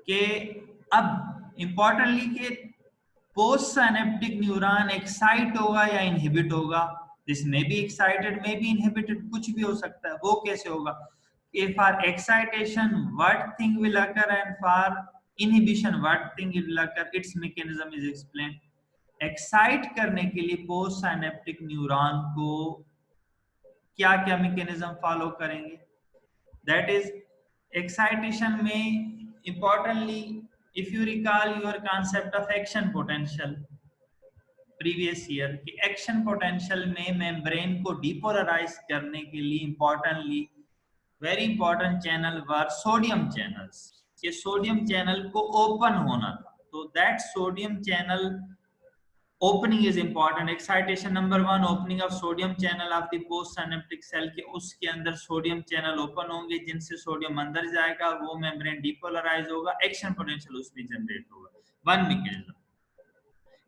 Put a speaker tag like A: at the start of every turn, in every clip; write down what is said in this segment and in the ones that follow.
A: कि अब इम्पोर्टेंटली कि पोस्ट साइनेप्टिक न्यूरॉन एक्साइट होगा या इनहिबिट होगा, this may be excited may be inhibited, कुछ भी हो सकता है। वो कैसे होगा? For excitation what thing will occur and for inhibition what thing will occur, it's mechanism is explained. Excite करने के लिए पोस्ट साइनेप्टिक न्यूरॉन को क्या क्या मैकेनिज्म फॉलो करेंगे? दैट इज एक्साइटेशन में importantly if you recall your concept of action potential previous year कि action potential में मेम्ब्रेन को डिपोलराइज करने के लिए importantly very important channel were sodium channels. ये सोडियम चैनल को ओपन होना था, तो that sodium channel opening is important. Excitation number 1 opening of sodium channel of the post synaptic cell के उसके अंदर सोडियम चैनल ओपन होंगे जिनसे सोडियम अंदर जाएगा, वो मेम्ब्रेन डिपोलराइज होगा, एक्शन पोटेंशियल उसमें जनरेट होगा। One mechanism.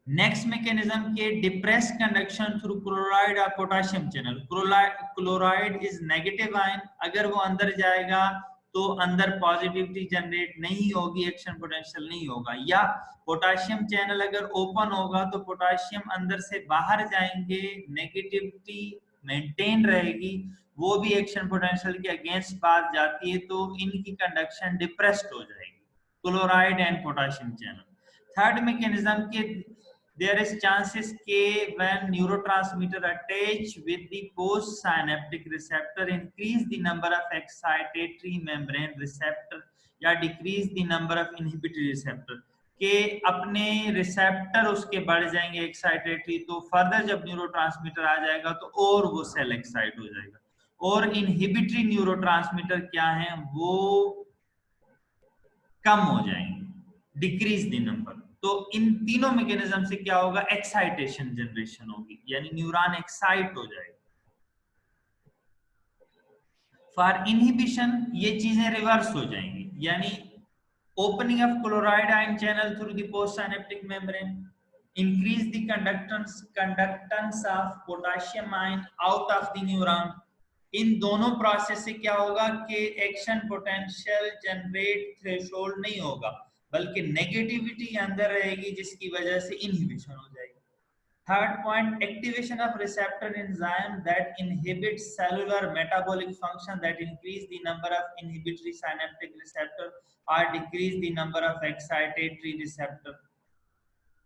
A: नेक्स्ट मैकेनिज्म के डिप्रेस कंडक्शन थ्रू क्लोराइड और potassium channel. Chloride is negative ion, अगर वो अंदर जाएगा तो अंदर पॉजिटिविटी जनरेट नहीं होगी, एक्शन पोटेंशियल नहीं होगा। या पोटेशियम चैनल अगर ओपन होगा तो पोटेशियम अंदर से बाहर जाएंगे, नेगेटिविटी मेंटेन रहेगी, वो भी एक्शन पोटेंशियल के अगेंस्ट बात जाती है, तो इनकी कंडक्शन डिप्रेस्ड हो जाएगी, chloride and potassium channel. Third mechanism के there is chances के when neurotransmitter attach with the postsynaptic receptor increase the number of excitatory membrane receptor या decrease the number of inhibitory receptor के अपने receptor उसके बढ़ जाएंगे एक्साइटेटरी, तो further जब न्यूरोट्रांसमीटर आ जाएगा तो और वो सेल एक्साइट हो जाएगा। और इनहिबिटरी न्यूरोट्रांसमीटर क्या है, वो कम हो जाएंगे, डिक्रीज द नंबर। तो इन तीनों मैकेनिज्म से क्या होगा, एक्साइटेशन जनरेशन होगी, यानी न्यूरॉन एक्साइट हो जाएगा। फॉर इनहिबिशन ये चीजें रिवर्स हो जाएंगी, यानी opening of chloride ion channel through the postsynaptic membrane, increase the conductance of potassium ion out of the neuron. इन दोनों प्रोसेस से क्या होगा कि एक्शन पोटेंशियल जनरेट थ्रेशोल्ड नहीं होगा, बल्कि नेगेटिविटी अंदर रहेगी, जिसकी वजह से इनहिबिशन हो जाएगी। Third point, activation of receptor enzyme that inhibit cellular metabolic function that increase the number of inhibitory synaptic receptor और decrease the number of excitatory receptor.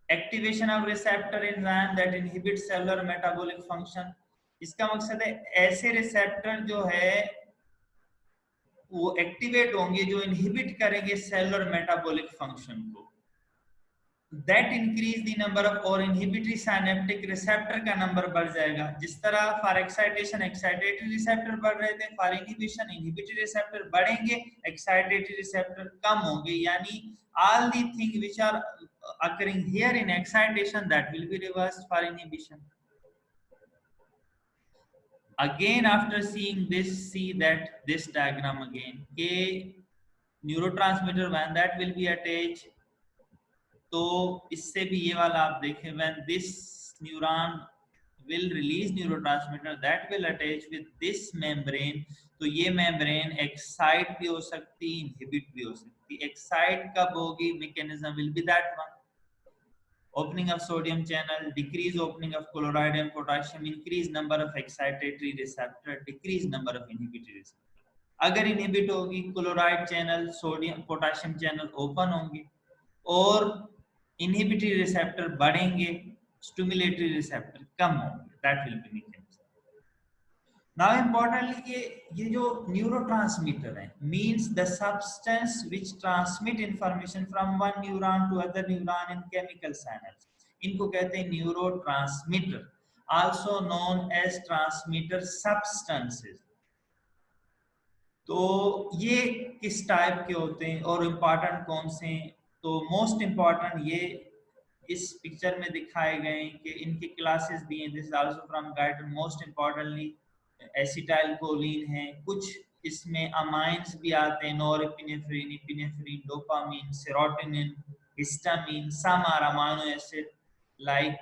A: Activation of receptor enzyme that inhibit cellular metabolic function, इसका मकसद है ऐसे receptor जो है वो activate होंगे जो इनहिबिट करेंगे सेलुलर मेटाबॉलिक फंक्शन को, that increase the number of, और इनहिबिटरी सिनेप्टिक रिसेप्टर का नंबर बढ़ जाएगा। जिस तरह फॉर एक्साइटेशन एक्साइटेटरी रिसेप्टर बढ़ रहे थे, फॉर इनहिबिशन इनहिबिटरी रिसेप्टर बढ़ेंगे, एक्साइटेटरी रिसेप्टर कम होंगे, यानी all the things which are occurring here in excitation that will be reversed for inhibition. Again after seeing this, see that this diagram again, के neurotransmitter when that will be attached, तो इससे भी ये वाला आप देखें, when this neuron will release neurotransmitter that will attach with this membrane, तो ये membrane excite भी हो सकती, inhibit भी हो सकती। excite कब होगी, mechanism will be that one, opening of sodium channel, decrease opening of chloride and potassium, increase number of excitatory receptor, decrease number of inhibitory receptor। अगर inhibit होगी chloride channel, sodium potassium channel open होंगे और inhibitory receptor बढ़ेंगे, stimulatory receptor कम होंगे, that will be mechanism। Now importantly ये जो neurotransmitter है means the substance which transmit information from one neuron to other neuron in chemical signals, इनको कहते हैं neurotransmitter, also known as transmitter substances। तो ये किस टाइप के होते हैं और इम्पोर्टेंट कौन से हैं, तो मोस्ट इम्पोर्टेंट ये इस पिक्चर में दिखाए गए हैं कि इनकी क्लासेस दी हैं, this is also from guide. Most importantly acetylcholine है, कुछ इसमें अमाइंस भी आते हैं, norepinephrine, epinephrine, dopamine, serotonin, histamine, some are amino acid like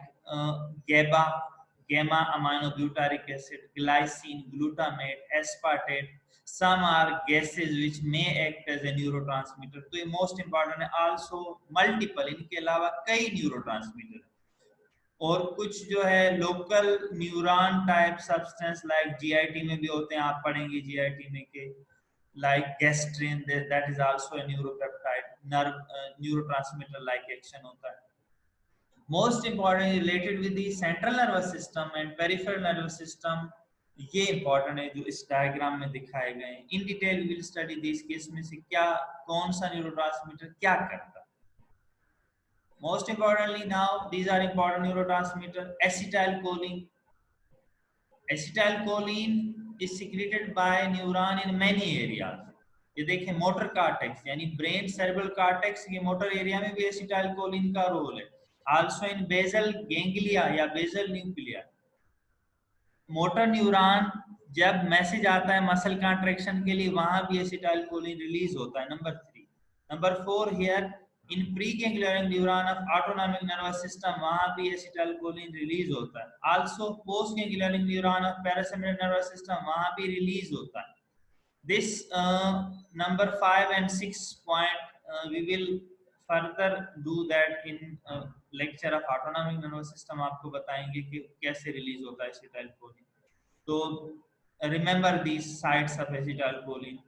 A: gamma aminobutyric acid, glycine, glutamate, aspartate, some are gases which may act as a neurotransmitter, तो ये most important है. Also multiple, इनके अलावा कई neurotransmitter, और कुछ जो है local neuron type substance like GIT में भी होते हैं, आप पढ़ेंगे जीआईटी में के like gastrin, that is also a neuropeptide, nerve neurotransmitter like action hota hai. Most important related with the central nervous system and peripheral nervous system, ये important है जो इस डायग्राम में दिखाए गए हैं. In detail will study this case में से क्या कौन सा न्यूरोट्रांसमीटर क्या करता है. Most importantly now, these are important neurotransmitter. Acetylcholine. Acetylcholine is secreted by neuron in many areas. ये देखें मोटर कार्टेक्स यानी ब्रेन सेरेब्रल कार्टेक्स, ये मोटर एरिया में भी एसिटाइलकोलिन का रोल है. आल्सो इन बेसल गैंग्लिया या बेसल न्यूक्लिया. मोटर न्यूरॉन जब मैसेज आता है मसल कॉन्ट्रैक्शन के लिए, वहां भी एसिटाइलकोलिन रिलीज होता है. Number 3. Number 4 here in preganglion neuron of autonomic nervous system, वहां भी एसिटाइलकोलिन रिलीज होता है. Also postganglion neuron of parasympathetic nervous system, वहां भी रिलीज होता है. This number 5 and 6 point we will further do that in lecture of autonomic nervous system. आपको बताएंगे कि कैसे रिलीज होता है एसिटाइलकोलिन. तो remember these sites of acetylcholine.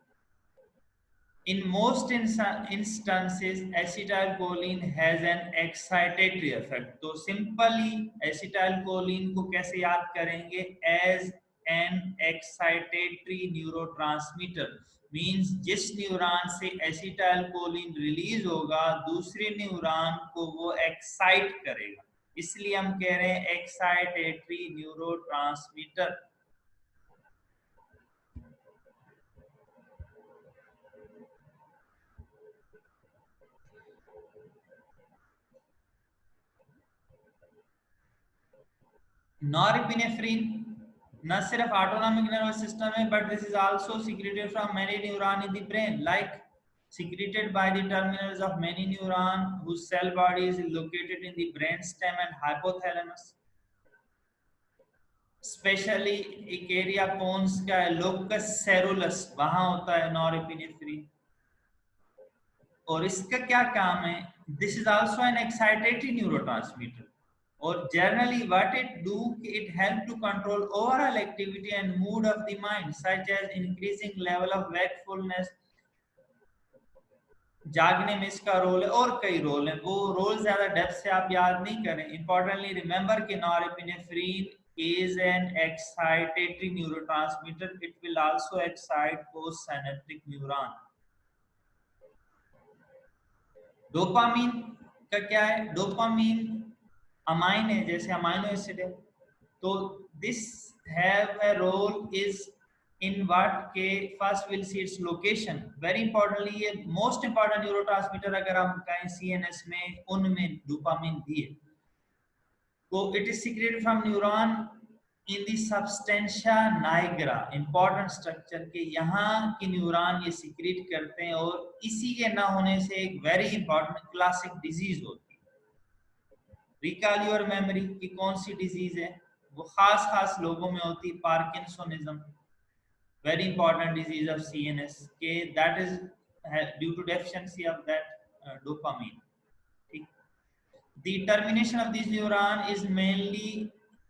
A: In most instances acetylcholine has an excitatory effect. तो simply acetylcholine को कैसे याद करेंगे? As an excitatory neurotransmitter, means जिस न्यूरॉन से एसिटाइलकोलिन रिलीज होगा दूसरे न्यूरॉन को वो एक्साइट करेगा, इसलिए हम कह रहे हैं एक्साइटेटरी न्यूरोट्रांसमीटर. नॉरएपिनेफ्रिन न सिर्फ ऑटोनॉमिक नर्वस सिस्टम है, but this is also secreted from many neuron in the brain, like secreted by the terminals of many neuron whose cell body is located in the brain stem and hypothalamus. Specially एक area पोन्स का locus सेरुलस, वहां होता है norepinephrine. और इसका क्या काम है? This is also an excitatory neurotransmitter. Or generally what it do, it help to control overall activity and mood of the mind, such as increasing level of wakefulness. जागने में इसका रोल है और कई रोल है, वो रोल ज्यादा depth से आप याद नहीं करें. इंपॉर्टेंटली रिमेंबर कि norepinephrine is an excitatory neurotransmitter. It will also excite postsynaptic neuron. Dopamine का क्या है? डोपामीन अमाइन है, जैसे अमाइनो एसिड है. तो this have a role is in what के first will see its location. Very importantly ये मोस्ट इंपॉर्टेंट न्यूरोट्रांसमीटर अगर हम कहें सीएनएस में, उनमें डोपामीन भी है. तो it is secreted from neuron in the substantia nigra. Important structure के यहाँ के न्यूरॉन ये सीक्रेट करते हैं, और इसी के ना होने से एक वेरी इंपॉर्टेंट क्लासिक डिजीज होती है. रिकॉल योर मेमोरी की कौन सी डिजीज है? वो खास लोगों में होती है, parkinsonism. Very important disease of CNS के, that is due to deficiency of that dopamine. ठीक. The termination of this neuron is mainly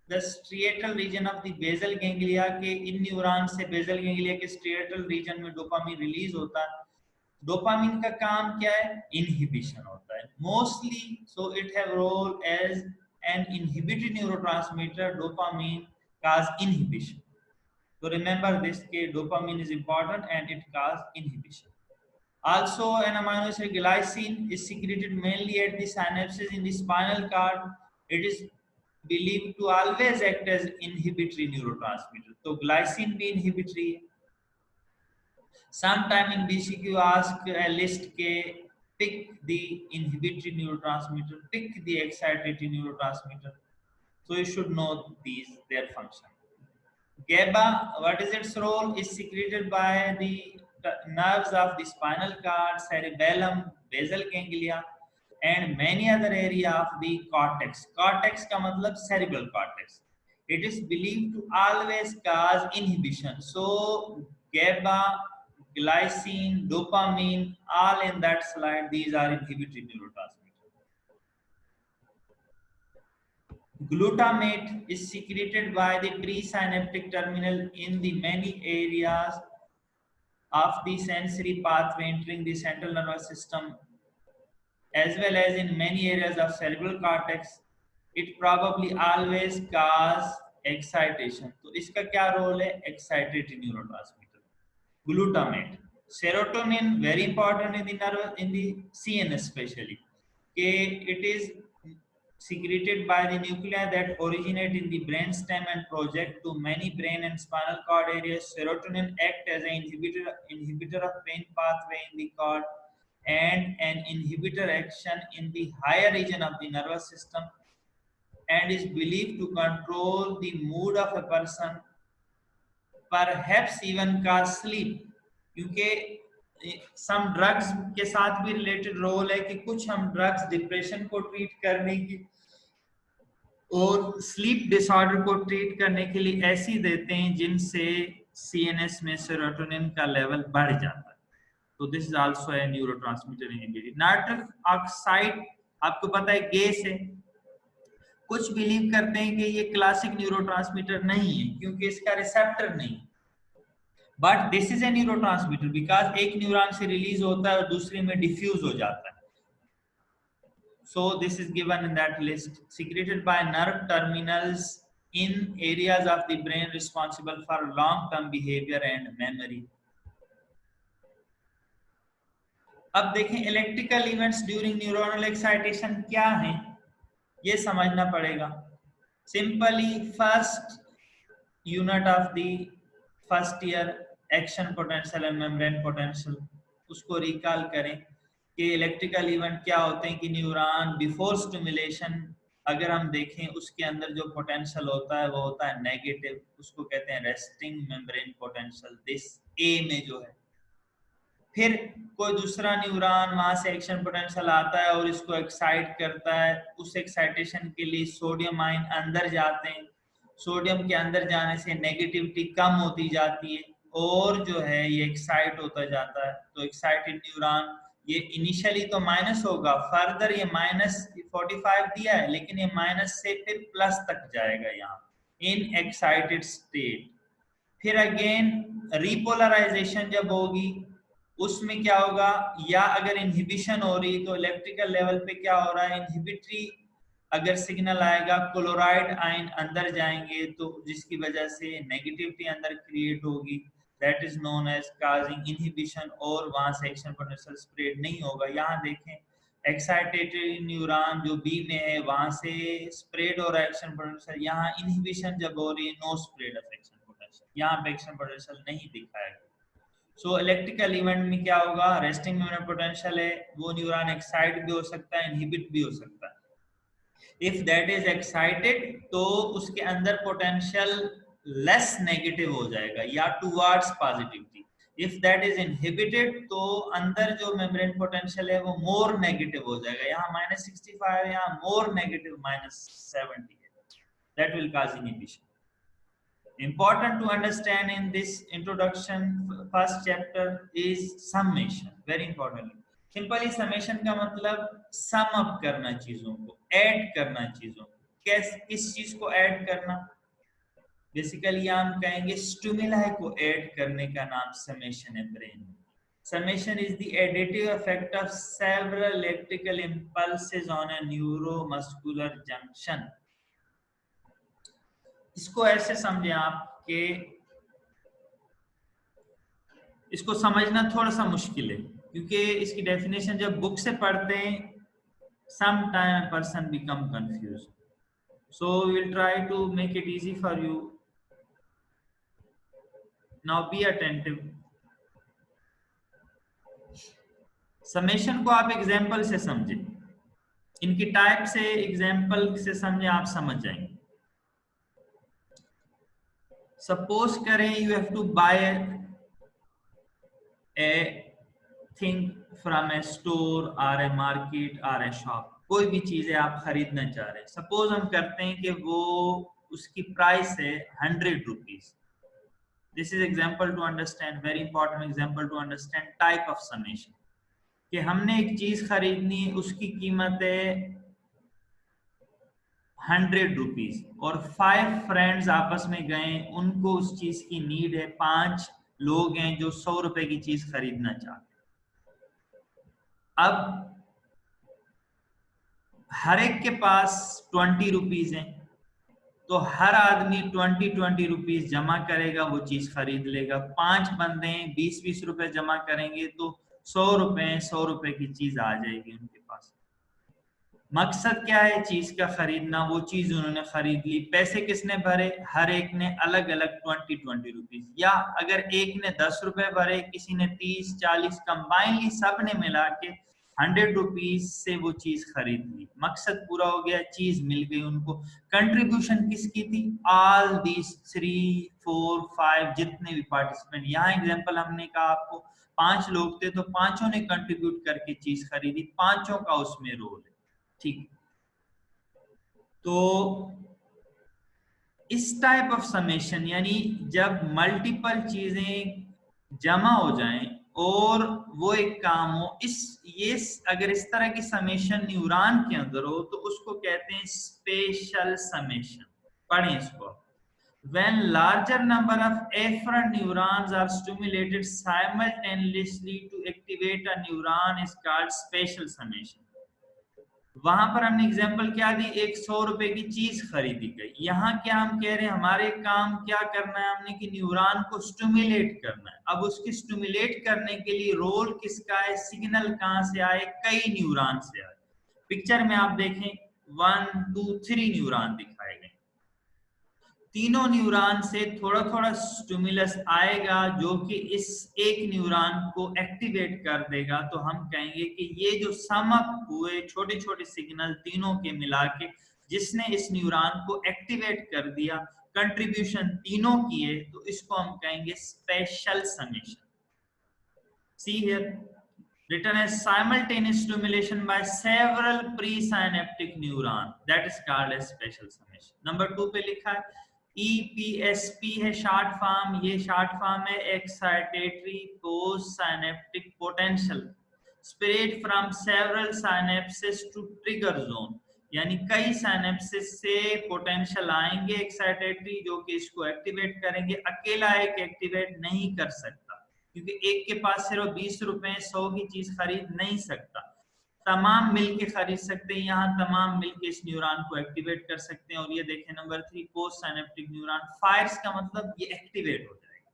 A: the striatal region of the basal ganglia के. इन न्यूरॉन से बेसल गैंग्लिया के striatal region में dopamine release होता है. Dopamine का काम क्या है? इनहिबिशन होता है mostly. So it have role as an inhibitory neurotransmitter. Dopamine cause inhibition. So remember this के dopamine is important and it cause inhibition. Also an amino acid glycine is secreted mainly at the synapses in the spinal cord. It is believed to always act as inhibitory neurotransmitter. तो glycine भी inhibitory है. Sometime in BCQ ask a list के pick the inhibitory neurotransmitter, pick the excitatory neurotransmitter. So you should know these, their function. GABA, what is its role? Is secreted by the nerves of the spinal cord, cerebellum, basal ganglia, and many other area of the cortex. Cortex का मतलब cerebral cortex. It is believed to always cause inhibition. So GABA, glycine, dopamine, all in that slide, these are inhibitory neurotransmitters. Glutamate is secreted by the presynaptic terminal in the many areas of the sensory pathway entering the central nervous system, as well as in many areas of cerebral cortex. It probably always cause excitation. तो इसका क्या role है? Excitatory neurotransmitter. Glutamate, serotonin, very important in the nerve, in the CNS especially. It is secreted by the nuclei that originate in the brainstem and project to many brain and spinal cord areas. Serotonin act as an inhibitor of pain pathway in the cord and an inhibitor action in the higher region of the nervous system, and is believed to control the mood of a person, perhaps even cause sleep. क्योंकि सम drugs के साथ भी related role है कि कुछ हम drugs depression को treat करने की और स्लीप डिसऑर्डर को ट्रीट करने के लिए ऐसी देते हैं जिनसे सीएनएस में सेरोटोनिन का लेवल बढ़ जाता है. तो this is also a neurotransmitter inhibitor. Nitric oxide आपको पता है गैस है. कुछ बिलीव करते हैं कि ये क्लासिक न्यूरोट्रांसमीटर नहीं है क्योंकि इसका रिसेप्टर नहीं, but this is a neurotransmitter because एक न्यूरॉन से रिलीज होता है और दूसरे में डिफ्यूज हो जाता है. So this is given in that list. Secreted by nerve terminals in areas of the brain responsible for long-term behavior and memory. अब देखें electrical events during neuronal excitation क्या हैं, ये समझना पड़ेगा. Simply first unit of the first year action potential and membrane potential, उसको recall करें कि इलेक्ट्रिकल इवेंट क्या होते हैं. कि न्यूरॉन बिफोर स्टिमुलेशन अगर हम देखें उसके अंदर जो पोटेंशियल होता है वो होता है नेगेटिव, उसको कहते हैं रेस्टिंग मेम्ब्रेन पोटेंशियल, दिस ए में जो है. फिर कोई दूसरा न्यूरॉन वहां से एक्शन पोटेंशियल आता है और इसको एक्साइट करता है. उस एक्साइटेशन के लिए सोडियम आयन अंदर जाते हैं. सोडियम के अंदर जाने से नेगेटिविटी कम होती जाती है और जो है ये एक्साइट होता जाता है. तो एक्साइटेड न्यूरॉन ये इनिशियली तो माइनस होगा, फर्दर ये -45 दिया है लेकिन ये माइनस से फिर प्लस तक जाएगा यहाँ इन एक्साइटेड स्टेट. फिर अगेन रिपोलराइजेशन जब होगी उसमें क्या होगा, या अगर इनहिबिशन हो रही तो इलेक्ट्रिकल लेवल पे क्या हो रहा है, इनहिबिटरी अगर सिग्नल आएगा क्लोराइड आयन अंदर जाएंगे तो जिसकी वजह से नेगेटिविटी अंदर क्रिएट होगी, that is known as causing inhibition, और वहां से एक्शन पोटेंशियल स्प्रेड नहीं होगा. यहाँ देखें एक्साइटेटरी न्यूरॉन जो बी में है वहां से स्प्रेड हो रहा है एक्शन पोटेंशियल, यहाँ इनहिबिशन जब हो रही है know spread of action potential, यहाँ पे एक्शन पोटेंशियल नहीं दिखाएगा. सो इलेक्ट्रिकल इवेंट में क्या होगा, रेस्टिंग मेम्ब्रेन पोटेंशियल है, वो न्यूरॉन एक्साइट भी हो सकता है, इनहिबिट भी हो सकता है. इफ दैट इज एक्साइटेड तो उसके अंदर पोटेंशियल लेस नेगेटिव हो जाएगा या towards positivity. If that is inhibited तो अंदर जो मेम्ब्रेन पोटेंशियल है वो मोर नेगेटिव हो जाएगा. यहाँ -65 यहाँ मोर नेगेटिव -70 है. That will cause inhibition. Important to understand in this introduction first chapter is summation, very important. Simply summation का मतलब सम अप करना चीजों को, ऐड करना चीजों को. किस चीज को ऐड करना, बेसिकली हम कहेंगे स्टिमुलाई को ऐड करने का नाम समेशन है brain. Summation is the additive effect of several electrical impulses on a neuromuscular junction. इसको ऐसे समझें आप कि इसको समझना थोड़ा सा मुश्किल है क्योंकि इसकी डेफिनेशन जब बुक से पढ़ते हैं some time person become confuse. So we will try to make it easy for you. Now be attentive. Summation को आप एग्जाम्पल से समझें, इनकी टाइप से एग्जाम्पल से समझें, आप समझ जाएंगे. सपोज करें you have to buy a thing from a store और ए मार्केट और ए शॉप. कोई भी चीजें आप खरीदना चाह रहे हैं. सपोज हम करते हैं कि वो उसकी प्राइस है 100 rupees. This is example to understand, very important example to understand type of summation, कि हमने एक चीज खरीदनी है, उसकी कीमत है 100 रुपीज और 5 फ्रेंड्स आपस में गए, उनको उस चीज की नीड है, 5 लोग हैं जो 100 रुपए की चीज खरीदना चाहते हैं। अब हर एक के पास 20 रुपीज हैं, तो हर आदमी 20 रुपीज जमा करेगा, वो चीज खरीद लेगा। 5 बंदे 20 रुपए जमा करेंगे तो 100 रुपए की चीज आ जाएगी उनके पास। मकसद क्या है चीज का खरीदना, वो चीज उन्होंने खरीद ली। पैसे किसने भरे? हर एक ने अलग अलग 20 रुपीज, या अगर एक ने 10 रुपए भरे, किसी ने 30 40, कंबाइनली सब ने मिला के 100 रुपीज से वो चीज खरीद ली। मकसद पूरा हो गया, चीज मिल गई उनको। कंट्रीब्यूशन किसकी थी? ऑल दीज 3 4 5 जितने भी पार्टिसिपेंट। यहाँ एग्जांपल हमने कहा आपको 5 लोग थे तो पांचों ने कंट्रीब्यूट करके चीज खरीदी, पांचों का उसमें रोल है। ठीक, तो इस टाइप ऑफ समेशन, यानी जब मल्टीपल चीजें जमा हो जाएं और वो एक काम हो, ये अगर इस तरह की समेशन न्यूरॉन के अंदर हो तो उसको कहते हैं स्पेशल समेशन। पढ़ें इसको। When larger number of afferent neurons are stimulated simultaneously to activate a neuron is called spatial summation. वहां पर हमने एग्जांपल क्या दी? एक 100 रुपए की चीज खरीदी गई। यहाँ क्या हम कह रहे हैं, हमारे काम क्या करना है हमने, कि न्यूरॉन को स्टिमुलेट करना है। अब उसके स्टिमुलेट करने के लिए रोल किसका है? सिग्नल कहां से आए? कई न्यूरॉन से आए। पिक्चर में आप देखें 1 2 3 न्यूरॉन दिखाए गए। तीनों न्यूरॉन से थोड़ा थोड़ा स्टिमुलस आएगा जो कि इस एक न्यूरॉन को एक्टिवेट कर देगा। तो हम कहेंगे कि ये जो सम अप हुए छोटे छोटे सिग्नल तीनों के मिला के, जिसने इस न्यूरॉन को एक्टिवेट कर दिया, कंट्रीब्यूशन तीनों की है, तो इसको हम कहेंगे special summation. See here written as simultaneous stimulation by several presynaptic neuron, that is called as special summation. Number 2 पे लिखा है EPSP है शॉर्ट फॉर्म। ये शॉर्ट फॉर्म है excitatory post synaptic potential spread from several synapses to trigger zone, यानी कई synapsis से potential आएंगे एक्साइटेटरी जो कि इसको एक्टिवेट करेंगे। अकेला एक एक्टिवेट नहीं कर सकता, क्योंकि एक के पास सिर्फ 20 रुपए 100 की चीज खरीद नहीं सकता, तमाम मिलके खरीद सकते हैं। यहाँ तमाम मिलके इस न्यूरॉन को एक्टिवेट कर सकते हैं। और ये देखें number 3 post synaptic neuron fires का मतलब ये एक्टिवेट हो जाएगा।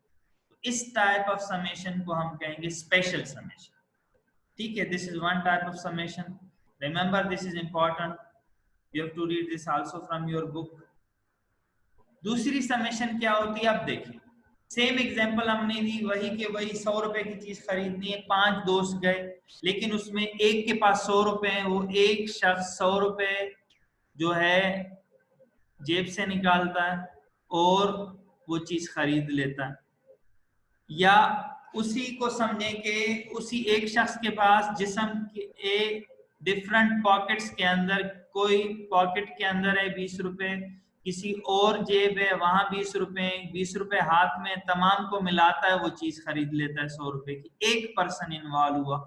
A: तो इस टाइप ऑफ समेशन को हम कहेंगे स्पेशल समेशन। ठीक है, this is one type of summation. Remember this is important, you have to read this also from your book. दूसरी समेशन क्या होती है? अब देखिए सेम एग्जांपल हमने दी, वही के वही 100 रुपए की चीज खरीदनी है। 5 दोस्त गए, लेकिन उसमें एक के पास 100 रुपए है। वो एक शख्स 100 रुपए जो है जेब से निकालता है और वो चीज खरीद लेता है। या उसी को समझे कि उसी एक शख्स के पास जिस्म के डिफरेंट पॉकेट्स के अंदर, कोई पॉकेट के अंदर है 20 रुपए, किसी और जेब है वहां 20 रुपए हाथ में, तमाम को मिलाता है, वो चीज खरीद लेता है 100 रुपए की। एक पर्सन इन्वॉल्व हुआ।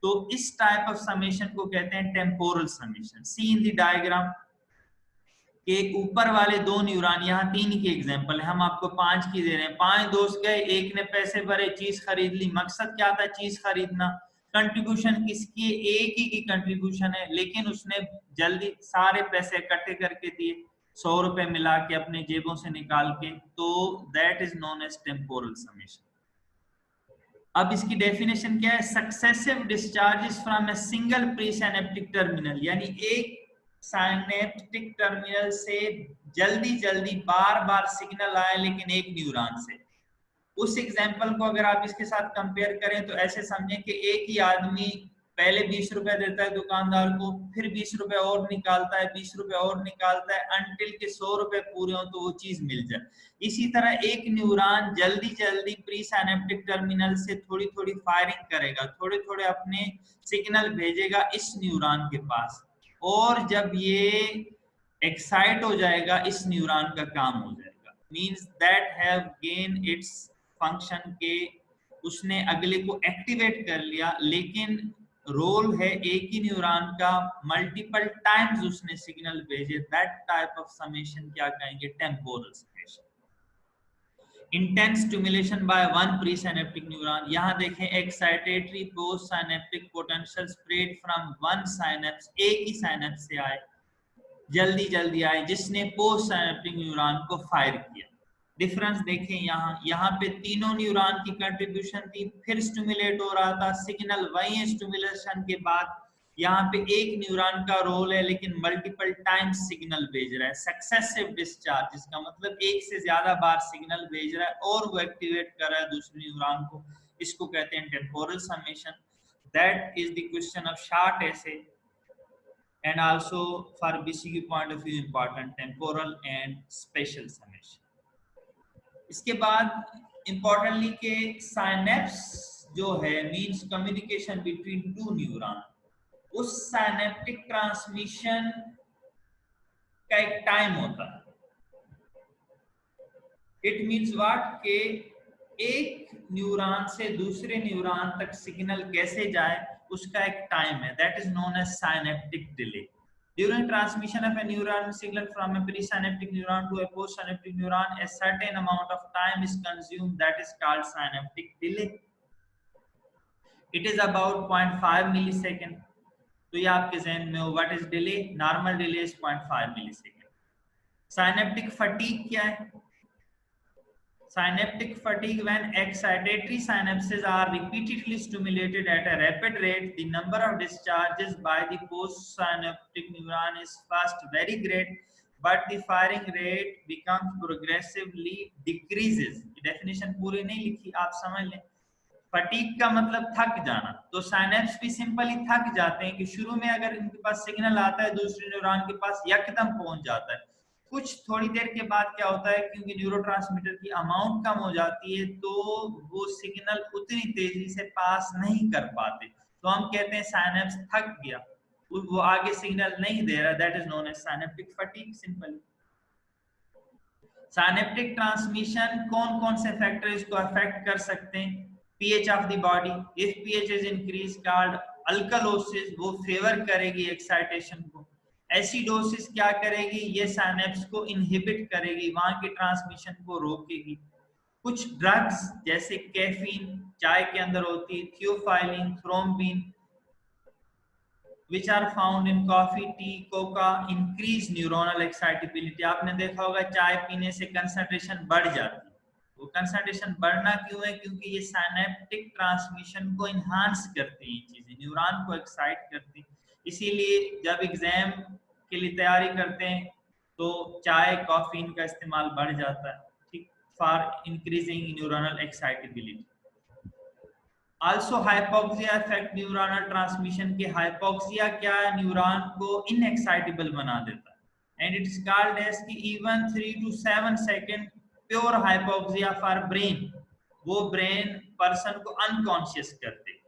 A: तो इस टाइप ऑफ समेशन को कहते हैं temporal summation. See in the diagram के ऊपर वाले 2 न्यूरॉन, यहाँ 3 की एग्जांपल है, हम आपको 5 की दे रहे हैं। 5 दोस्त गए, एक ने पैसे भरे, चीज खरीद ली। मकसद क्या था? चीज खरीदना। कंट्रीब्यूशन किसकी? एक ही की कंट्रीब्यूशन है, लेकिन उसने जल्दी सारे पैसे इकट्ठे करके दिए, 100 रुपए मिला के अपने जेबों से निकाल के। तो that is known as temporal summation. अब इसकी डेफिनेशन क्या है? Successive discharges from a single presynaptic terminal, यानी एक साइनेप्टिक टर्मिनल से जल्दी जल्दी बार बार सिग्नल आए, लेकिन एक न्यूरॉन से। उस एग्जांपल को अगर आप इसके साथ कंपेयर करें तो ऐसे समझें कि एक ही आदमी पहले 20 रुपए देता है दुकानदार को, फिर 20 रुपए और निकालता है, 20 रुपए और निकालता है, अनटिल के 100 रुपए पूरे हो तो वो चीज मिल जाए। इसी तरह एक न्यूरॉन जल्दी जल्दी प्री साइनेप्टिक टर्मिनल से थोड़ी थोड़ी फायरिंग करेगा, थोड़े थोड़े अपने सिग्नल भेजेगा इस न्यूरॉन के पास, और जब ये एक्साइट हो जाएगा इस न्यूरॉन का काम हो जाएगा, means that have gain its function के उसने अगले को एक्टिवेट कर लिया, लेकिन रोल है एक ही न्यूरॉन का, मल्टीपल टाइम्स उसने सिग्नल भेजे, दैट टाइप ऑफ समेशन क्या कहेंगे? Temporal summation. Intense stimulation by one presynaptic neuron, यहां देखें excitatory post synaptic potential spread from one synapse, एक ही साइनेप्स से आए, जल्दी जल्दी आए, जिसने पोस्ट साइनेप्टिक न्यूरॉन को फायर किया। डिफरेंस देखें यहाँ पे तीनों न्यूरॉन की कंट्रीब्यूशन थी, फिर स्टिमुलेट हो रहा था सिग्नल, वही स्टिमुलेशन के बाद यहाँ पे एक न्यूरॉन का रोल है लेकिन मल्टीपल टाइम्स सिग्नल भेज रहा है, सक्सेसिव डिस्चार्ज, जिसका मतलब एक से ज्यादा बार सिग्नल भेज रहा है और वो एक्टिवेट कर रहा है दूसरे न्यूरॉन को, इसको कहते हैं temporal summation. That is the question of short ऐसे and also for BCQ point of view important temporal and spatial summation। इसके बाद इंपॉर्टेंटली के साइनेप्स जो है means communication between two neuron, उस साइनेप्टिक ट्रांसमिशन का एक टाइम होता है। इट मींस व्हाट के एक न्यूरॉन से दूसरे न्यूरॉन तक सिग्नल कैसे जाए उसका एक टाइम है, that is known as synaptic delay. During transmission of a neuron signal from a presynaptic neuron to a postsynaptic neuron, a certain amount of time is consumed, that is called synaptic delay. It is about 0.5 millisecond. तो ये आपके जहन में हो, what is delay? Normal delay is 0.5 millisecond. Synaptic fatigue क्या है? Synaptic fatigue, when excitatory synapses are repeatedly stimulated at a rapid rate, the number of discharges by the postsynaptic neuron is first very great, but the firing rate becomes progressively decreases। definition पूरी नहीं लिखी, आप समझ लें। Fatigue का मतलब थक जाना, तो साइनेप्स भी सिंपली थक जाते हैं कि शुरू में अगर इनके पास सिग्नल आता है दूसरे न्यूरॉन के पास यकदम पहुंच जाता है, कुछ थोड़ी देर के बाद क्या होता है क्योंकि न्यूरोट्रांसमीटर की अमाउंट कम हो जाती है तो वो सिग्नल उतनी तेजी से पास नहीं कर पाते, तो हम कहते हैं साइनेप्स थक गया, वो आगे सिग्नल नहीं दे रहा, that is known as synaptic fatigue simply. Synaptic transmission कौन कौन से फैक्टर इसको अफेक्ट कर सकते हैं? pH of the body, if pH is increased called alkalosis, वो फेवर करेगी एक्साइटेशन को। एसिडोसिस क्या करेगी? ये साइनेप्स को इनहिबिट करेगी, वहां की ट्रांसमिशन को रोकेगी। कुछ ड्रग्स जैसे कैफीन चाय के अंदर होती है, theophylline, thrombin which are found in coffee, tea, coca, increase neuronal excitability। आपने देखा होगा चाय पीने से कंसंट्रेशन बढ़ जाती है, वो कंसंट्रेशन बढ़ना क्यों है? क्योंकि ये साइनेप्टिक ट्रांसमिशन को इन्हांस करती है, चीजें न्यूरॉन को एक्साइट करती है। इसीलिए जब एग्जाम के लिए तैयारी करते हैं तो चाय कॉफीन का इस्तेमाल बढ़ जाता है, ठीक, for increasing neuronal excitability. Also hypoxia affect neuronal transmission के hypoxia क्या न्यूरॉन को inexcitable बना देता है and it is called as कि even 3 to 7 second pure hypoxia for brain, वो brain person को unconscious कर दे।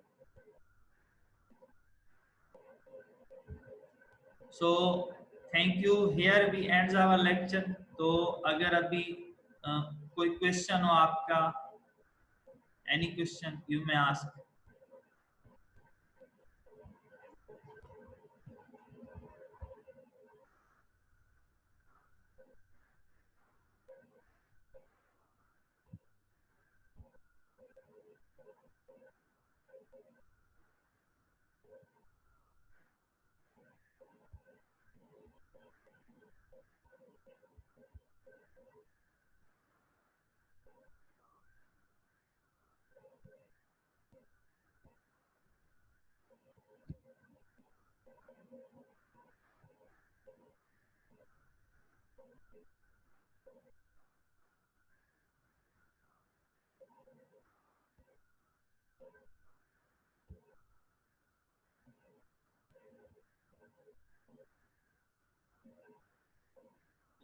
A: So thank you, here we ends our lecture। तो अगर अभी कोई क्वेश्चन हो आपका, any question you may ask।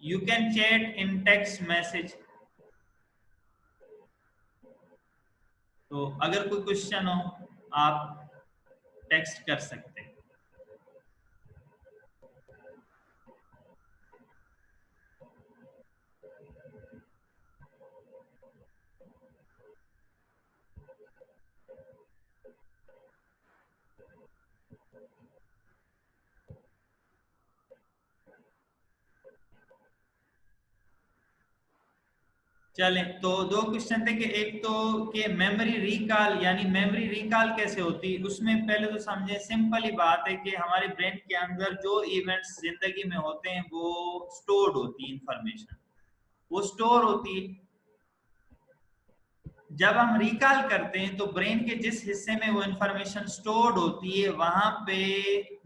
A: You can chat in text message। तो अगर कोई क्वेश्चन हो आप टेक्स्ट कर सकते हैं। चलें, तो दो क्वेश्चन थे कि एक तो कि मेमोरी रिकॉल, यानी मेमोरी रिकॉल कैसे होती है। उसमें पहले तो समझे, सिंपल ही बात है कि हमारे ब्रेन के अंदर जो इवेंट्स जिंदगी में होते हैं वो स्टोर्ड होती है, इंफॉर्मेशन वो स्टोर होती है। जब हम रिकॉल करते हैं तो ब्रेन के जिस हिस्से में वो इंफॉर्मेशन स्टोर्ड होती है वहां पे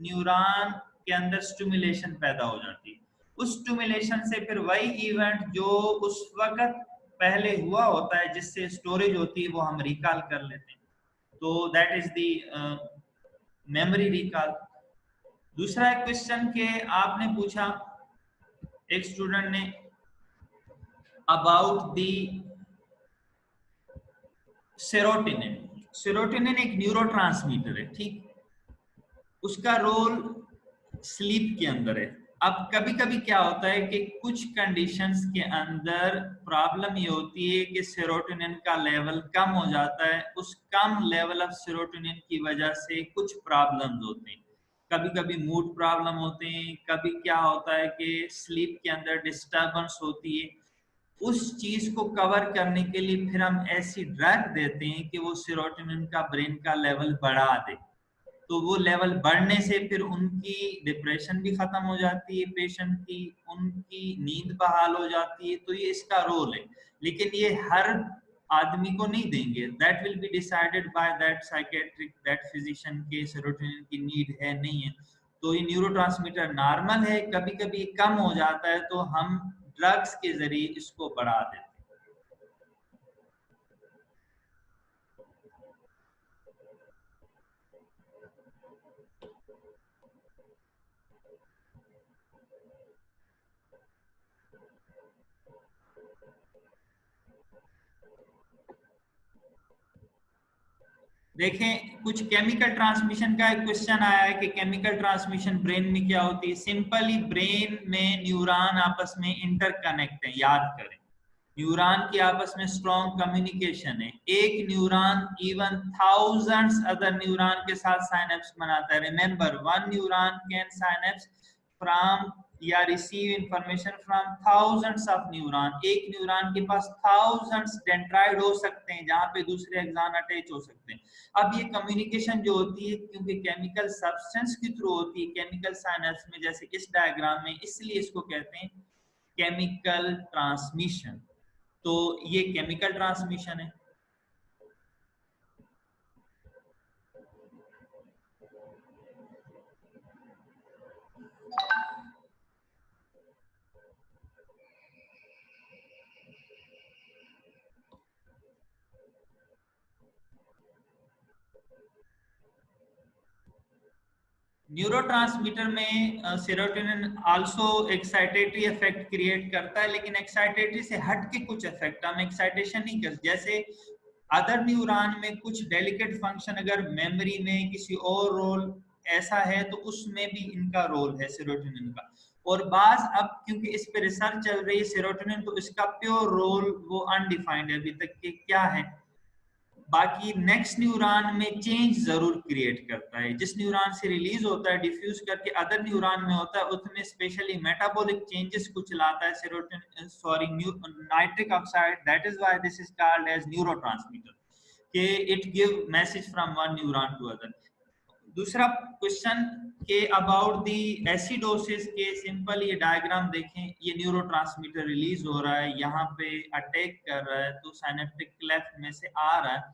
A: न्यूरॉन के अंदर स्टिमुलेशन पैदा हो जाती है। उस स्टिमुलेशन से फिर वही इवेंट जो उस वक्त पहले हुआ होता है जिससे स्टोरेज होती है वो हम रिकॉल कर लेते हैं। तो that is the memory recall. दूसरा क्वेश्चन के आपने पूछा एक स्टूडेंट ने अबाउट द सेरोटोनिन। सेरोटोनिन एक न्यूरोट्रांसमीटर है, ठीक। उसका रोल स्लीप के अंदर है। अब कभी कभी क्या होता है कि कुछ कंडीशंस के अंदर प्रॉब्लम ये होती है कि सेरोटोनिन का लेवल कम हो जाता है। उस कम लेवल ऑफ सेरोटोनिन की वजह से कुछ प्रॉब्लम्स होते हैं। कभी कभी मूड प्रॉब्लम होते हैं, कभी क्या होता है कि स्लीप के अंदर डिस्टर्बेंस होती है। उस चीज को कवर करने के लिए फिर हम ऐसी ड्रग देते हैं कि वो सेरोटोनिन का ब्रेन का लेवल बढ़ा दे। तो वो लेवल बढ़ने से फिर उनकी डिप्रेशन भी खत्म हो जाती है पेशेंट की, उनकी नींद बहाल हो जाती है। तो ये इसका रोल है, लेकिन ये हर आदमी को नहीं देंगे। That will be decided by that psychiatric, that physician के सेरोटोनिन की नीड है नहीं है। तो ये न्यूरोट्रांसमीटर नॉर्मल है, कभी कभी कम हो जाता है तो हम ड्रग्स के जरिए इसको बढ़ा देते हैं। देखें, कुछ केमिकल ट्रांसमिशन का एक क्वेश्चन आया है कि केमिकल ट्रांसमिशन ब्रेन में क्या होती है। सिंपली ब्रेन में न्यूरॉन आपस में इंटरकनेक्ट है। याद करें, न्यूरॉन की आपस में स्ट्रॉन्ग कम्युनिकेशन है। एक neuron even thousands other neuron के साथ साइनेप्स बनाता है। Remember, one neuron can synapse from या receive information from thousands of neuron. एक न्यूरॉन के पास थाउजेंड्स डेंड्राइड हो सकते हैं जहां पे दूसरे एक्सॉन अटैच हो सकते हैं। अब ये कम्युनिकेशन जो होती है क्योंकि केमिकल सब्सटेंस के थ्रू होती है, केमिकल साइनेप्स में, जैसे इस डायग्राम में, इसलिए इसको कहते हैं केमिकल ट्रांसमिशन। तो ये केमिकल ट्रांसमिशन है। न्यूरोट्रांसमीटर में serotonin also excitatory effect create करता है, लेकिन एक्साइटेटरी से हट के कुछ इफेक्ट हम एक्साइटेशन नहीं करते। जैसे अदर न्यूरॉन में कुछ डेलिकेट फंक्शन अगर मेमोरी में किसी और रोल ऐसा है तो उसमें भी इनका रोल है सेरोटोनिन का। और बाज अब क्योंकि इस पे रिसर्च चल रही है सेरोटोनिन, तो इसका प्योर रोल वो अनडिफाइंड है अभी तक कि क्या है। बाकी नेक्स्ट न्यूरॉन में चेंज जरूर क्रिएट करता है। जिस न्यूरॉन से रिलीज होता है डिफ्यूज करके अदर न्यूरॉन में होता है, उसमें स्पेशली मेटाबॉलिक चेंजेस कुछ लाता है serotonin, sorry nitric oxide. That is why this is called as neurotransmitter कि it give message from one neuron to other. दूसरा क्वेश्चन के अबाउट दी एसिडोसिस के, सिंपल ये डायग्राम देखें, ये न्यूरोट्रांसमीटर रिलीज हो रहा है, यहाँ पे अटैक कर रहा है तो साइनेप्टिक क्लेफ्ट में से आ रहा है।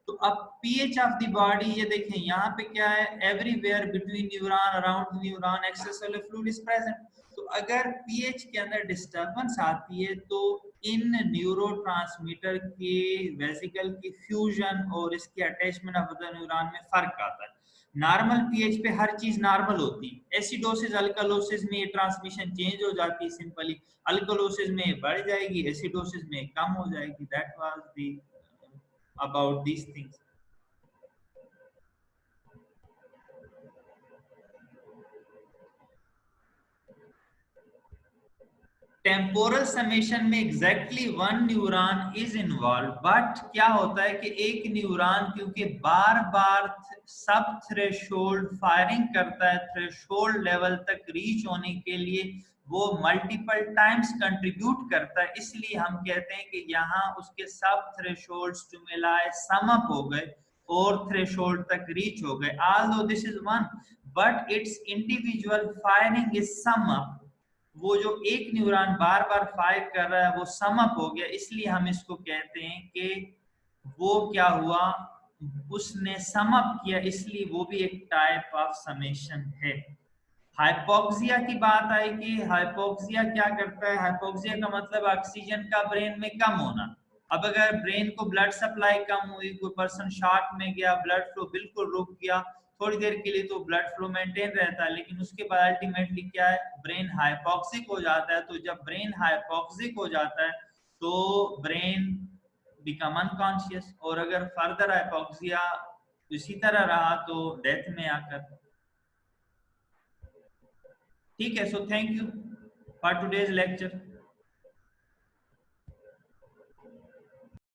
A: तो अब पीएच ऑफ द बॉडी ये देखें, यहाँ पे क्या है, everywhere between neuron around neuron extracellular fluid is present. तो अगर पीएच के अंदर डिस्टरबेंस आती है तो इन न्यूरोट्रांसमीटर के वेसिकल की फ्यूजन और इसके अटैचमेंट ऑफ अदर न्यूरॉन में फर्क आता है। नॉर्मल पीएच पे हर चीज नॉर्मल होती है। एसिडोसिस अल्कलोसिस में ये ट्रांसमिशन चेंज हो जाती है सिंपली। अल्कलोसिस में बढ़ जाएगी, एसिडोसिस में कम हो जाएगी। That was the about these things. Temporal summation में exactly one neuron is involve, but क्या होता है कि एक न्यूरॉन क्योंकि बार बार सब थ्रेशोल्ड फायरिंग करता है, थ्रेशोल्ड लेवल तक रीच होने के लिए वो मल्टीपल टाइम्स कंट्रीब्यूट करता है, इसलिए हम कहते हैं कि यहाँ उसके सब थ्रेशोल्ड स्टिमुलाई सम अप हो गए और थ्रेशोल्ड तक रीच हो गए। Although this is one, but it's individual firing is sum up, वो जो एक न्यूरॉन बार बार फायर कर रहा है वो सम अप हो गया, इसलिए हम इसको कहते हैं कि वो क्या हुआ, उसने सम अप किया, इसलिए वो भी एक टाइप ऑफ समेशन है। हाइपोक्सिया की बात आई कि हाइपोक्सिया क्या करता है, हाइपोक्सिया का मतलब ऑक्सीजन का ब्रेन में कम होना। अब अगर ब्रेन को ब्लड सप्लाई कम हुई, कोई पर्सन शॉक में गया, ब्लड फ्लो बिल्कुल रुक गया, थोड़ी देर के लिए तो ब्लड फ्लो मेंटेन रहता है, लेकिन उसके बाद अल्टीमेटली क्या है, ब्रेन हाइपोक्सिक हो जाता है। तो जब ब्रेन हाइपोक्सिक हो जाता है तो ब्रेन बिकम अनकॉन्शियस, और अगर फर्दर हाइपोक्सिया इसी तरह रहा तो डेथ में आकर। ठीक है, so thank you for today's lecture.